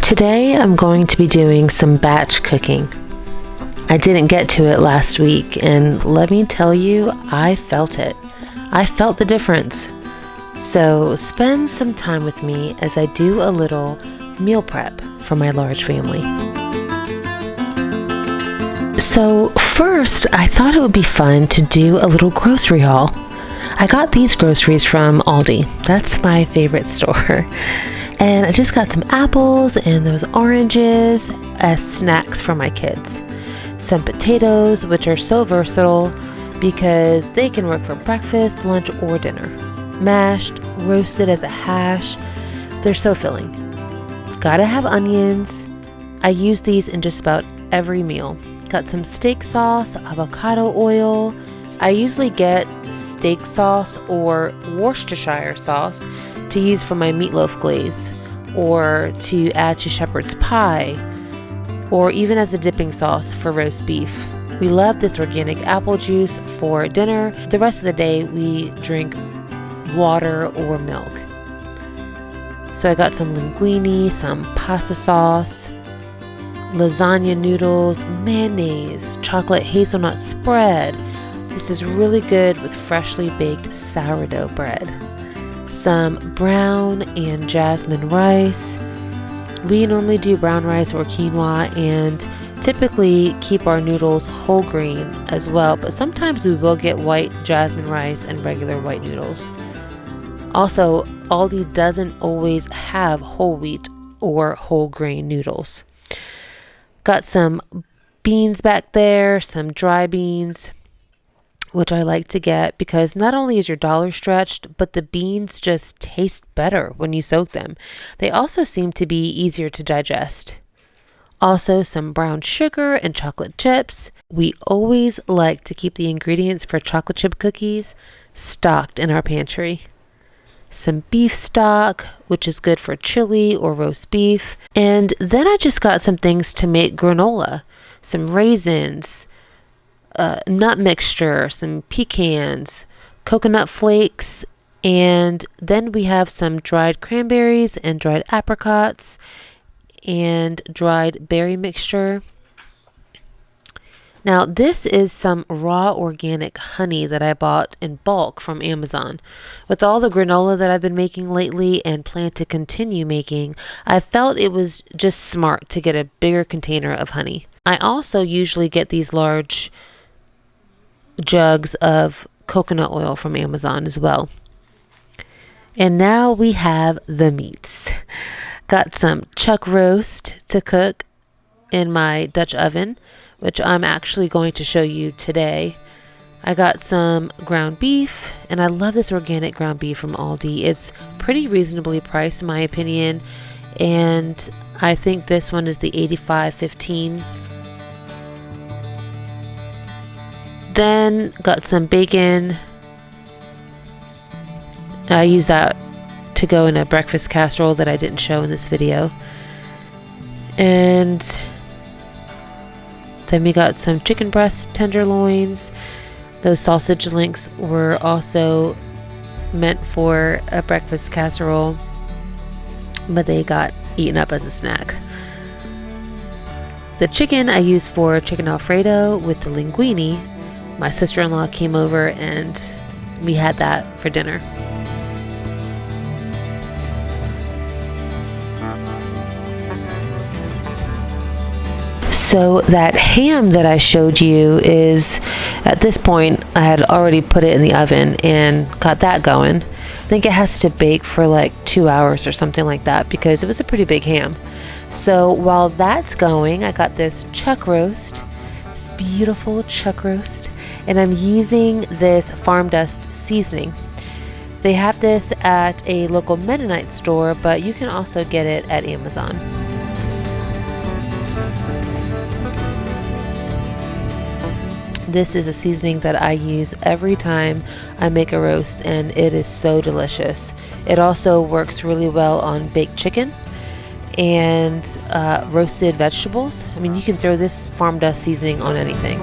Today I'm going to be doing some batch cooking. I didn't get to it last week, and let me tell you, I felt it. I felt the difference. So spend some time with me as I do a little meal prep for my large family. So first, I thought it would be fun to do a little grocery haul. I got these groceries from Aldi. That's my favorite store. And I just got some apples and those oranges as snacks for my kids. Some potatoes, which are so versatile because they can work for breakfast, lunch, or dinner. Mashed, roasted as a hash, they're so filling. Gotta have onions. I use these in just about every meal. Got some steak sauce, avocado oil. I usually get steak sauce or Worcestershire sauce to use for my meatloaf glaze, or to add to shepherd's pie, or even as a dipping sauce for roast beef. We love this organic apple juice for dinner. The rest of the day we drink water or milk. So I got some linguine, some pasta sauce, lasagna noodles, mayonnaise, chocolate hazelnut spread. This is really good with freshly baked sourdough bread. Some brown and jasmine rice. We normally do brown rice or quinoa and typically keep our noodles whole grain as well, but sometimes we will get white jasmine rice and regular white noodles. Also, Aldi doesn't always have whole wheat or whole grain noodles. Got some beans back there, some dry beans, which I like to get because not only is your dollar stretched, but the beans just taste better when you soak them. They also seem to be easier to digest. Also, some brown sugar and chocolate chips. We always like to keep the ingredients for chocolate chip cookies stocked in our pantry. Some beef stock, which is good for chili or roast beef. And then I just got some things to make granola. Some raisins, nut mixture, some pecans, coconut flakes, and then we have some dried cranberries and dried apricots and dried berry mixture. Now this is some raw organic honey that I bought in bulk from Amazon. With all the granola that I've been making lately and plan to continue making, I felt it was just smart to get a bigger container of honey. I also usually get these large jugs of coconut oil from Amazon as well. And now we have the meats. Got some chuck roast to cook in my Dutch oven, which I'm actually going to show you today. I got some ground beef, and I love this organic ground beef from Aldi. It's pretty reasonably priced in my opinion, and I think this one is the 85.15. Then got some bacon. I use that to go in a breakfast casserole that I didn't show in this video. And then we got some chicken breast tenderloins. Those sausage links were also meant for a breakfast casserole, but they got eaten up as a snack. The chicken I used for chicken Alfredo with the linguine. My sister-in-law came over and we had that for dinner. So that ham that I showed you is, at this point, I had already put it in the oven and got that going. I think it has to bake for like 2 hours or something like that because it was a pretty big ham. So while that's going, I got this chuck roast, this beautiful chuck roast, and I'm using this farm dust seasoning. They have this at a local Mennonite store, but you can also get it at Amazon. This is a seasoning that I use every time I make a roast, and it is so delicious. It also works really well on baked chicken and roasted vegetables. I mean, you can throw this farm dust seasoning on anything.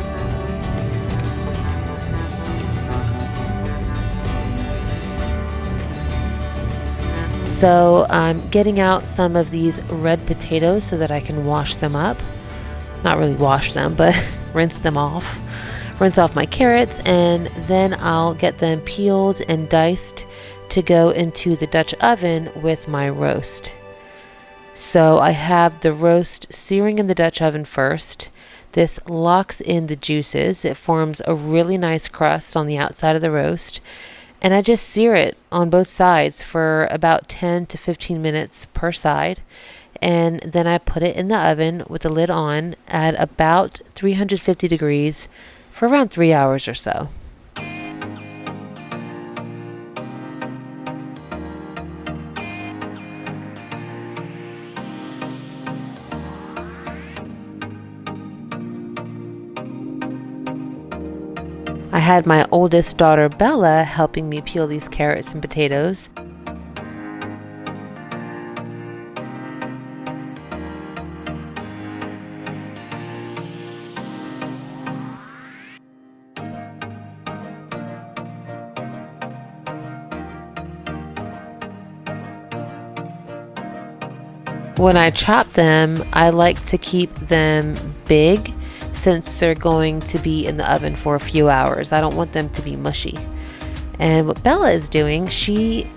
So I'm getting out some of these red potatoes so that I can wash them up. Not really wash them, but rinse them off. Rinse off my carrots, and then I'll get them peeled and diced to go into the Dutch oven with my roast. So I have the roast searing in the Dutch oven first. This locks in the juices. It forms a really nice crust on the outside of the roast. And I just sear it on both sides for about 10 to 15 minutes per side. And then I put it in the oven with the lid on at about 350 degrees for around 3 hours or so. I had my oldest daughter Bella helping me peel these carrots and potatoes. When I chop them, I like to keep them big since they're going to be in the oven for a few hours. I don't want them to be mushy. And what Bella is doing, she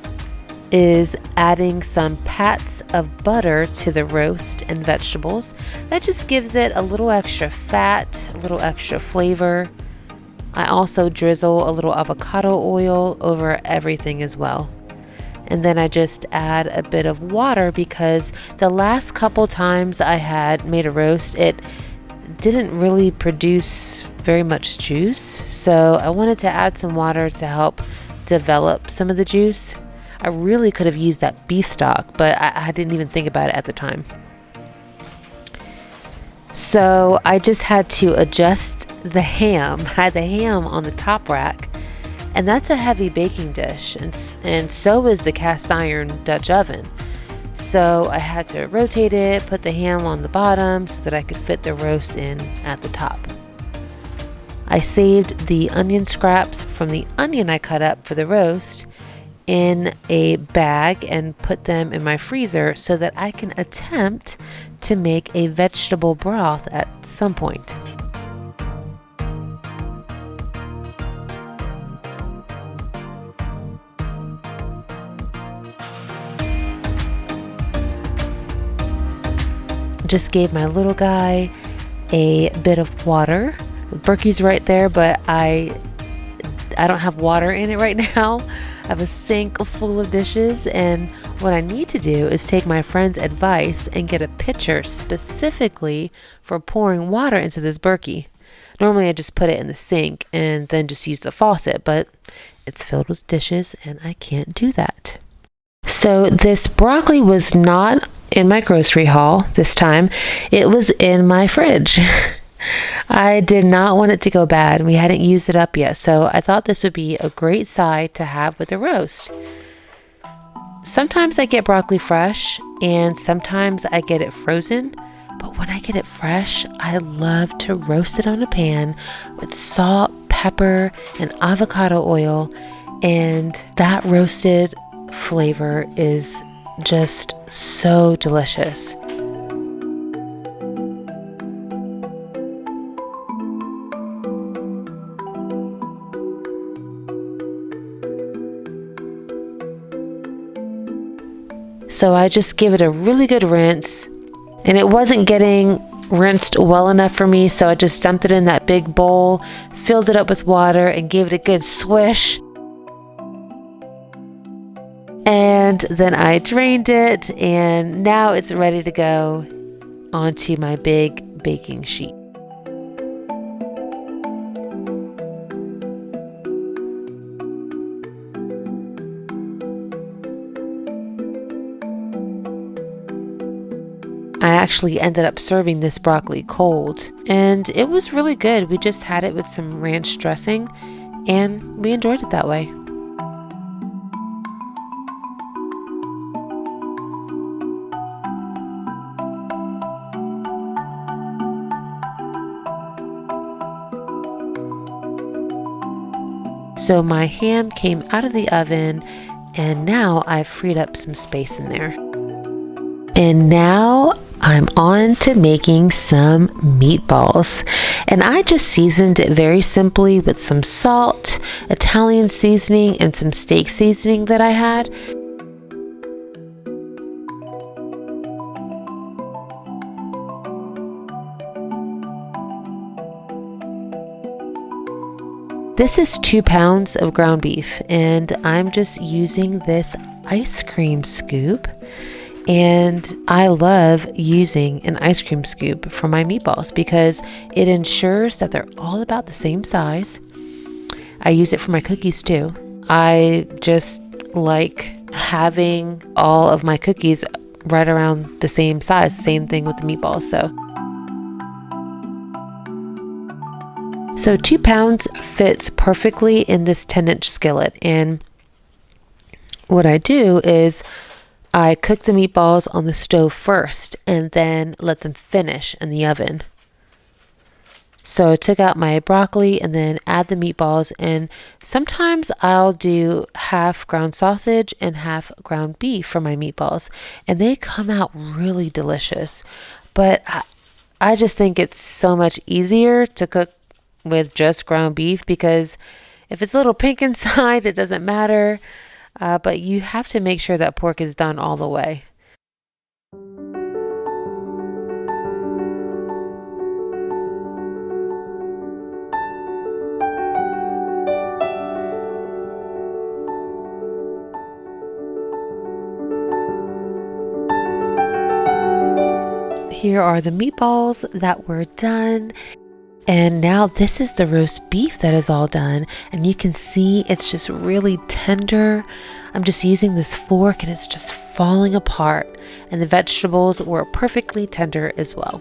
is adding some pats of butter to the roast and vegetables. That just gives it a little extra fat, a little extra flavor. I also drizzle a little avocado oil over everything as well. And then I just add a bit of water because the last couple times I had made a roast, it didn't really produce very much juice. So I wanted to add some water to help develop some of the juice. I really could have used that beef stock, but I didn't even think about it at the time. So I just had to adjust the ham. I had the ham on the top rack. And that's a heavy baking dish, and so is the cast iron Dutch oven. So I had to rotate it, put the ham on the bottom so that I could fit the roast in at the top. I saved the onion scraps from the onion I cut up for the roast in a bag and put them in my freezer so that I can attempt to make a vegetable broth at some point. Just gave my little guy a bit of water. Berkey's right there, but I don't have water in it right now. I have a sink full of dishes, and what I need to do is take my friend's advice and get a pitcher specifically for pouring water into this Berkey. Normally I just put it in the sink and then just use the faucet, but it's filled with dishes and I can't do that. So this broccoli was not in my grocery haul this time. It was in my fridge. I did not want it to go bad. We hadn't used it up yet, so I thought this would be a great side to have with the roast. Sometimes I get broccoli fresh and sometimes I get it frozen, but when I get it fresh, I love to roast it on a pan with salt, pepper, and avocado oil, and that roasted flavor is just so delicious. So I just give it a really good rinse, and it wasn't getting rinsed well enough for me, so I just dumped it in that big bowl, filled it up with water, and gave it a good swish. And then I drained it, and now it's ready to go onto my big baking sheet. I actually ended up serving this broccoli cold, and it was really good. We just had it with some ranch dressing, and we enjoyed it that way. So my ham came out of the oven, and now I've freed up some space in there. And now I'm on to making some meatballs, and I just seasoned it very simply with some salt, Italian seasoning, and some steak seasoning that I had. This is 2 pounds of ground beef, and I'm just using this ice cream scoop. And I love using an ice cream scoop for my meatballs because it ensures that they're all about the same size. I use it for my cookies too. I just like having all of my cookies right around the same size. Same thing with the meatballs. So 2 pounds fits perfectly in this 10-inch skillet. And what I do is I cook the meatballs on the stove first and then let them finish in the oven. So I took out my broccoli and then add the meatballs, and sometimes I'll do half ground sausage and half ground beef for my meatballs, and they come out really delicious. But I just think it's so much easier to cook with just ground beef because if it's a little pink inside, it doesn't matter. But you have to make sure that pork is done all the way. Here are the meatballs that were done. And now this is the roast beef that is all done, and you can see it's just really tender. I'm just using this fork and it's just falling apart, and the vegetables were perfectly tender as well.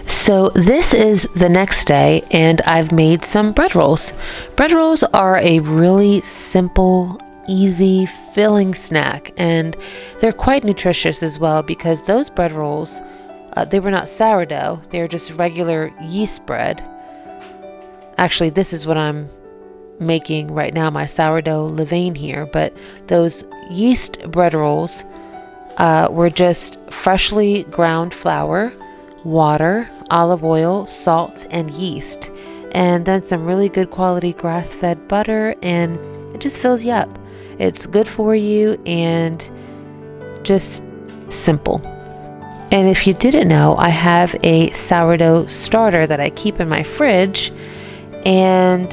So this is the next day, and I've made some bread rolls. Bread rolls are a really simple, easy, filling snack, and they're quite nutritious as well because those bread rolls, they were not sourdough, they were just regular yeast bread. Actually, this is what I'm making right now, my sourdough levain here, but those yeast bread rolls were just freshly ground flour, water, olive oil, salt, and yeast, and then some really good quality grass-fed butter, and it just fills you up. It's good for you and just simple. And if you didn't know, I have a sourdough starter that I keep in my fridge, and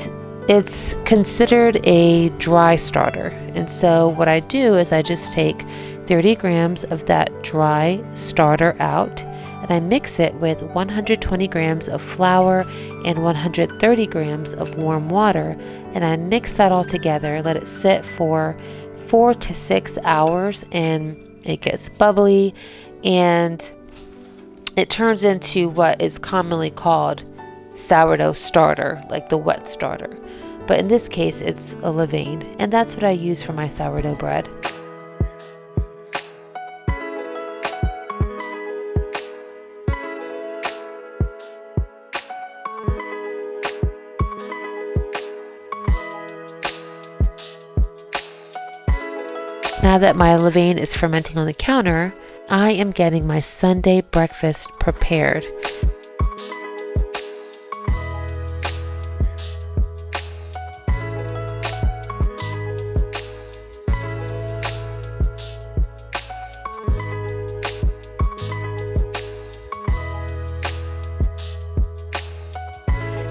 it's considered a dry starter. And so what I do is I just take 30 grams of that dry starter out, and I mix it with 120 grams of flour and 130 grams of warm water, and I mix that all together, let it sit for 4 to 6 hours, and it gets bubbly, and it turns into what is commonly called sourdough starter, like the wet starter. But in this case, it's a levain, and that's what I use for my sourdough bread. Now that my levain is fermenting on the counter, I am getting my Sunday breakfast prepared.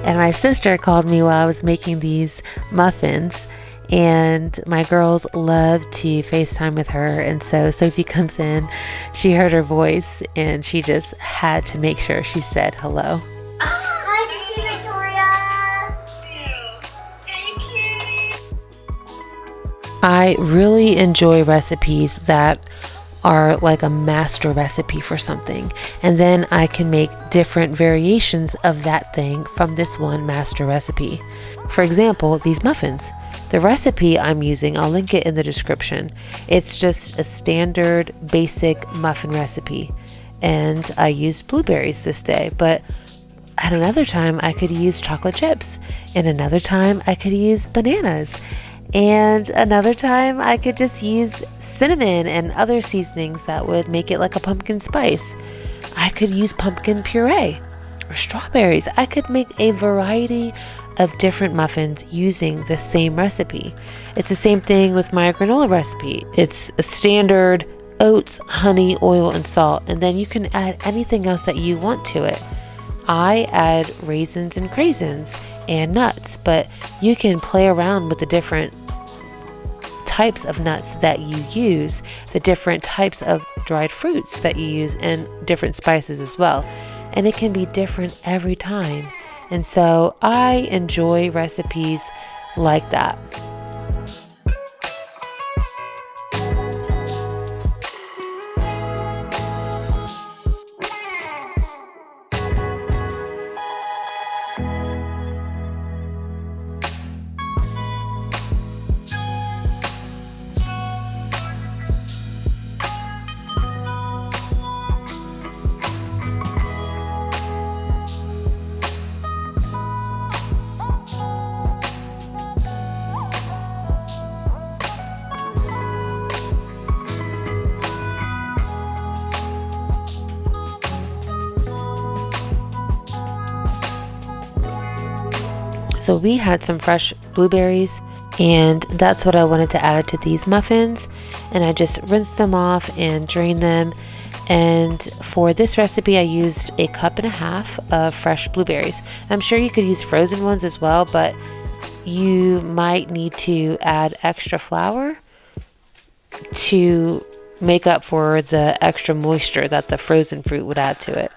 And my sister called me while I was making these muffins, and my girls love to FaceTime with her, and so Sophie comes in, she heard her voice, and she just had to make sure she said hello. Hi, Victoria. Thank you. I really enjoy recipes that are like a master recipe for something, and then I can make different variations of that thing from this one master recipe. For example, these muffins. The recipe I'm using, I'll link it in the description. It's just a standard basic muffin recipe, and I used blueberries this day, but at another time I could use chocolate chips, and another time I could use bananas, and another time I could just use cinnamon and other seasonings that would make it like a pumpkin spice. I could use pumpkin puree or strawberries. I could make a variety of different muffins using the same recipe. It's the same thing with my granola recipe. It's a standard oats, honey, oil, and salt, and then you can add anything else that you want to it. I add raisins and craisins and nuts, but you can play around with the different types of nuts that you use, the different types of dried fruits that you use, and different spices as well. And it can be different every time. And so I enjoy recipes like that. So we had some fresh blueberries, and that's what I wanted to add to these muffins. And I just rinsed them off and drained them. And for this recipe, I used 1.5 cups of fresh blueberries. I'm sure you could use frozen ones as well, but you might need to add extra flour to make up for the extra moisture that the frozen fruit would add to it.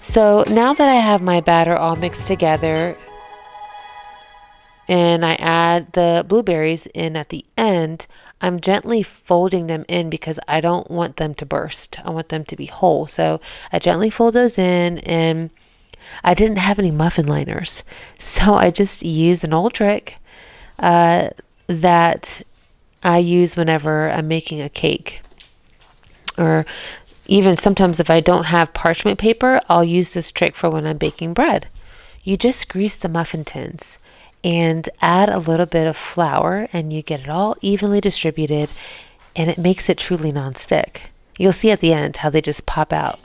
So now that I have my batter all mixed together and I add the blueberries in at the end, I'm gently folding them in because I don't want them to burst. I want them to be whole. So I gently fold those in, and I didn't have any muffin liners. So I just used an old trick that I use whenever I'm making a cake, or even sometimes if I don't have parchment paper, I'll use this trick for when I'm baking bread. You just grease the muffin tins and add a little bit of flour, and you get it all evenly distributed, and it makes it truly nonstick. You'll see at the end how they just pop out.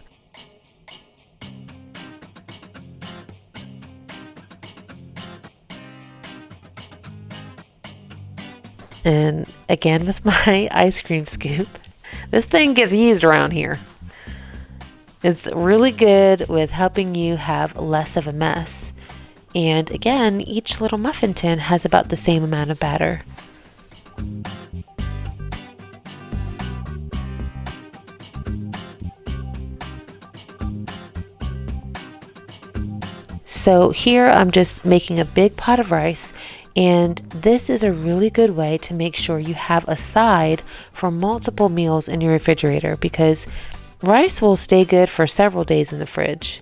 And again with my ice cream scoop, this thing gets used around here. It's really good with helping you have less of a mess. And again, each little muffin tin has about the same amount of batter. So here I'm just making a big pot of rice, and this is a really good way to make sure you have a side for multiple meals in your refrigerator, because rice will stay good for several days in the fridge.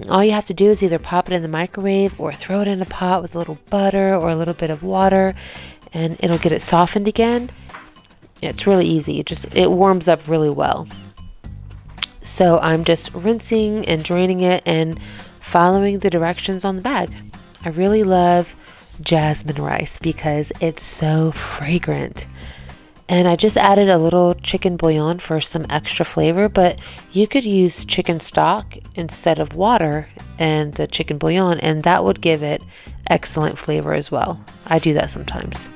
All you have to do is either pop it in the microwave or throw it in a pot with a little butter or a little bit of water, and it'll get it softened again. It's really easy. It warms up really well. So I'm just rinsing and draining it and following the directions on the bag. I really love jasmine rice because it's so fragrant. And I just added a little chicken bouillon for some extra flavor, but you could use chicken stock instead of water and the chicken bouillon, and that would give it excellent flavor as well. I do that sometimes.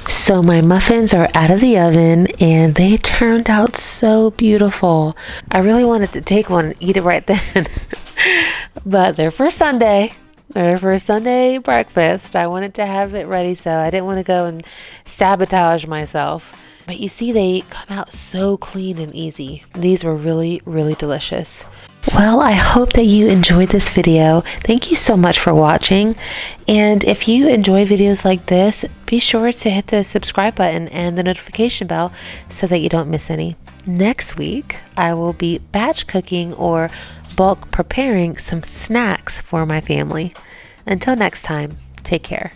So my muffins are out of the oven, and they turned out so beautiful. I really wanted to take one and eat it right then, but they're for Sunday. They're for Sunday breakfast. I wanted to have it ready, so I didn't want to go and sabotage myself. But you see, they come out so clean and easy. These were really, really delicious. Well, I hope that you enjoyed this video. Thank you so much for watching. And if you enjoy videos like this, be sure to hit the subscribe button and the notification bell so that you don't miss any. Next week, I will be batch cooking or bulk preparing some snacks for my family. Until next time, take care.